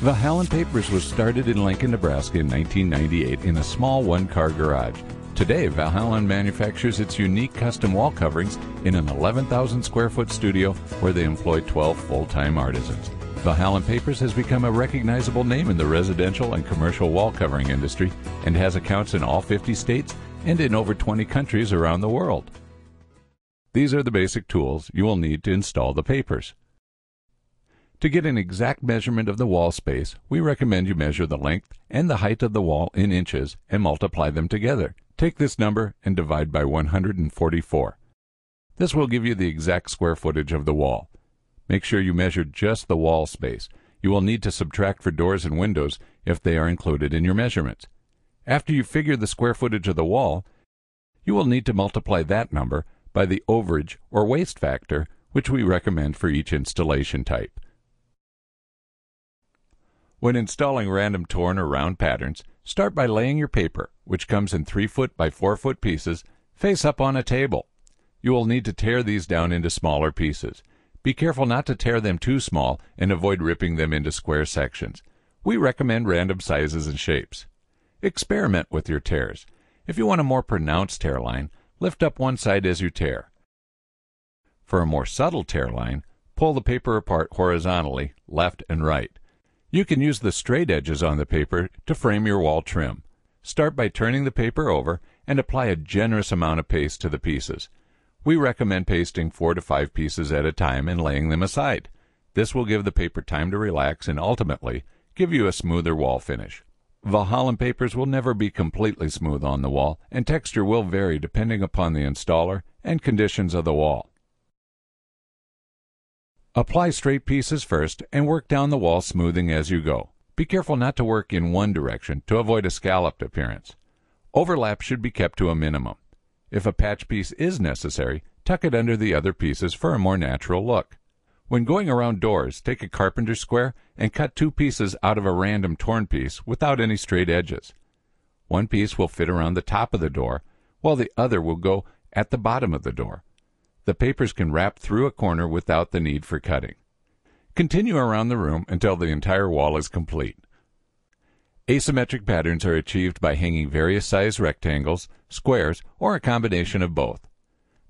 Vahallan Papers was started in Lincoln, Nebraska in 1998 in a small one-car garage. Today, Vahallan manufactures its unique custom wall coverings in an 11,000 square foot studio where they employ 12 full-time artisans. Vahallan Papers has become a recognizable name in the residential and commercial wall covering industry and has accounts in all 50 states and in over 20 countries around the world. These are the basic tools you will need to install the papers. To get an exact measurement of the wall space, we recommend you measure the length and the height of the wall in inches and multiply them together. Take this number and divide by 144. This will give you the exact square footage of the wall. Make sure you measure just the wall space. You will need to subtract for doors and windows if they are included in your measurements. After you figure the square footage of the wall, you will need to multiply that number by the overage or waste factor, which we recommend for each installation type. When installing random torn or round patterns, start by laying your paper, which comes in 3 foot by 4 foot pieces, face up on a table. You will need to tear these down into smaller pieces. Be careful not to tear them too small and avoid ripping them into square sections. We recommend random sizes and shapes. Experiment with your tears. If you want a more pronounced tear line, lift up one side as you tear. For a more subtle tear line, pull the paper apart horizontally, left and right. You can use the straight edges on the paper to frame your wall trim. Start by turning the paper over and apply a generous amount of paste to the pieces. We recommend pasting 4 to 5 pieces at a time and laying them aside. This will give the paper time to relax and ultimately give you a smoother wall finish. Vahallan papers will never be completely smooth on the wall, and texture will vary depending upon the installer and conditions of the wall. Apply straight pieces first and work down the wall, smoothing as you go. Be careful not to work in one direction to avoid a scalloped appearance. Overlap should be kept to a minimum. If a patch piece is necessary, tuck it under the other pieces for a more natural look. When going around doors, take a carpenter square and cut 2 pieces out of a random torn piece without any straight edges. One piece will fit around the top of the door, while the other will go at the bottom of the door. The papers can wrap through a corner without the need for cutting. Continue around the room until the entire wall is complete. Asymmetric patterns are achieved by hanging various size rectangles, squares, or a combination of both.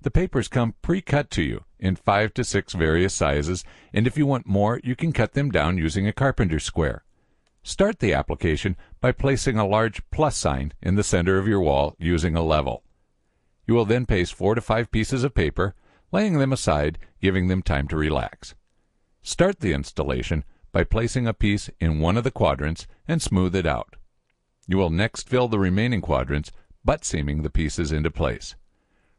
The papers come pre-cut to you in 5 to 6 various sizes, and if you want more, you can cut them down using a carpenter square. Start the application by placing a large plus sign in the center of your wall using a level. You will then paste 4 to 5 pieces of paper, laying them aside, giving them time to relax. Start the installation by placing a piece in one of the quadrants and smooth it out. You will next fill the remaining quadrants, butt-seaming the pieces into place.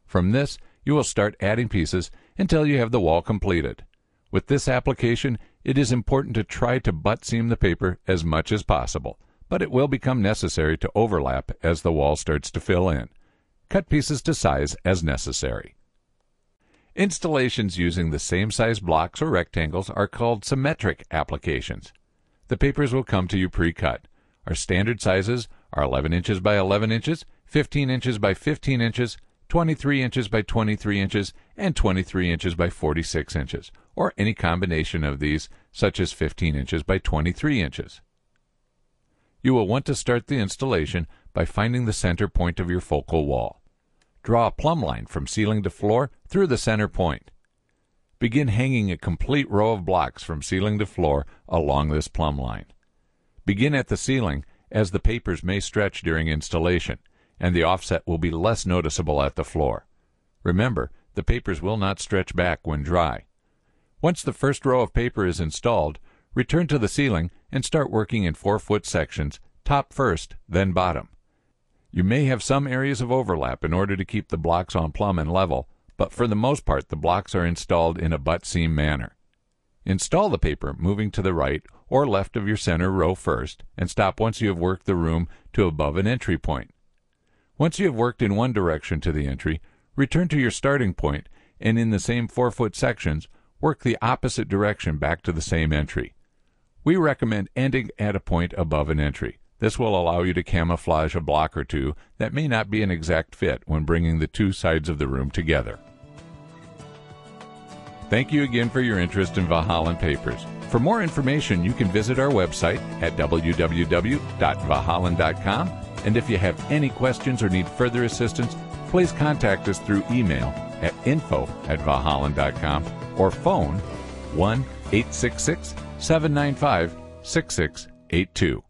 From this, you will start adding pieces until you have the wall completed. With this application, it is important to try to butt-seam the paper as much as possible, but it will become necessary to overlap as the wall starts to fill in. Cut pieces to size as necessary. Installations using the same size blocks or rectangles are called symmetric applications. The papers will come to you pre-cut. Our standard sizes are 11 inches by 11 inches, 15 inches by 15 inches, 23 inches by 23 inches, and 23 inches by 46 inches, or any combination of these, such as 15 inches by 23 inches. You will want to start the installation by finding the center point of your focal wall. Draw a plumb line from ceiling to floor through the center point. Begin hanging a complete row of blocks from ceiling to floor along this plumb line. Begin at the ceiling, as the papers may stretch during installation, and the offset will be less noticeable at the floor. Remember, the papers will not stretch back when dry. Once the first row of paper is installed, return to the ceiling and start working in 4-foot sections, top first, then bottom. You may have some areas of overlap in order to keep the blocks on plumb and level, but for the most part the blocks are installed in a butt-seam manner. Install the paper moving to the right or left of your center row first, and stop once you have worked the room to above an entry point. Once you have worked in one direction to the entry, return to your starting point, and in the same 4-foot sections, work the opposite direction back to the same entry. We recommend ending at a point above an entry. This will allow you to camouflage a block or two that may not be an exact fit when bringing the 2 sides of the room together. Thank you again for your interest in Vahallan Papers. For more information, you can visit our website at www.vahallan.com. And if you have any questions or need further assistance, please contact us through email at info@vahallan.com or phone 1-866-795-6682.